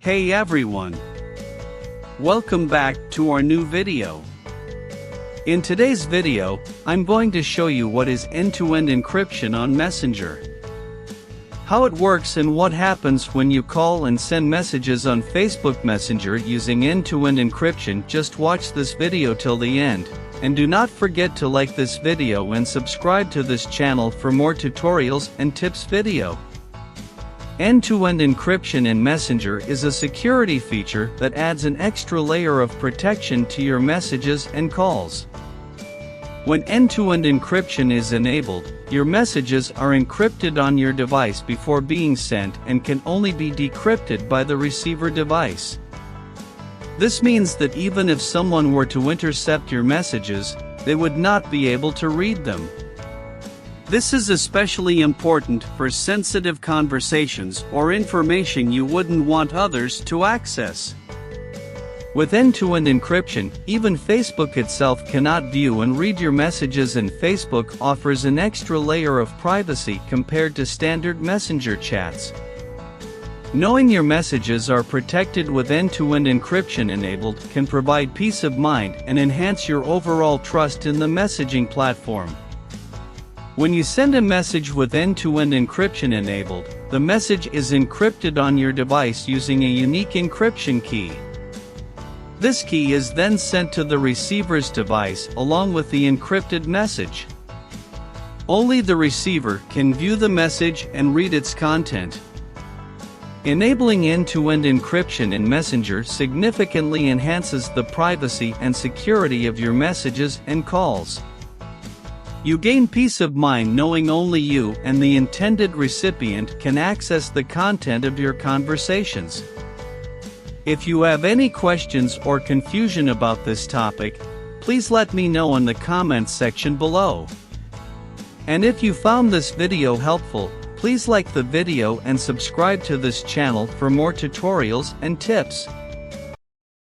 Hey everyone! Welcome back to our new video. In today's video, I'm going to show you what is end-to-end encryption on Messenger. How it works and what happens when you call and send messages on Facebook Messenger using end-to-end encryption. Just watch this video till the end, and do not forget to like this video and subscribe to this channel for more tutorials and tips video. End-to-end encryption in Messenger is a security feature that adds an extra layer of protection to your messages and calls. When end-to-end encryption is enabled, your messages are encrypted on your device before being sent and can only be decrypted by the receiver device. This means that even if someone were to intercept your messages, they would not be able to read them. This is especially important for sensitive conversations or information you wouldn't want others to access. With end-to-end encryption, even Facebook itself cannot view and read your messages, and Facebook offers an extra layer of privacy compared to standard Messenger chats. Knowing your messages are protected with end-to-end encryption enabled can provide peace of mind and enhance your overall trust in the messaging platform. When you send a message with end-to-end encryption enabled, the message is encrypted on your device using a unique encryption key. This key is then sent to the receiver's device along with the encrypted message. Only the receiver can view the message and read its content. Enabling end-to-end encryption in Messenger significantly enhances the privacy and security of your messages and calls. You gain peace of mind knowing only you and the intended recipient can access the content of your conversations. If you have any questions or confusion about this topic, please let me know in the comments section below. And if you found this video helpful, please like the video and subscribe to this channel for more tutorials and tips.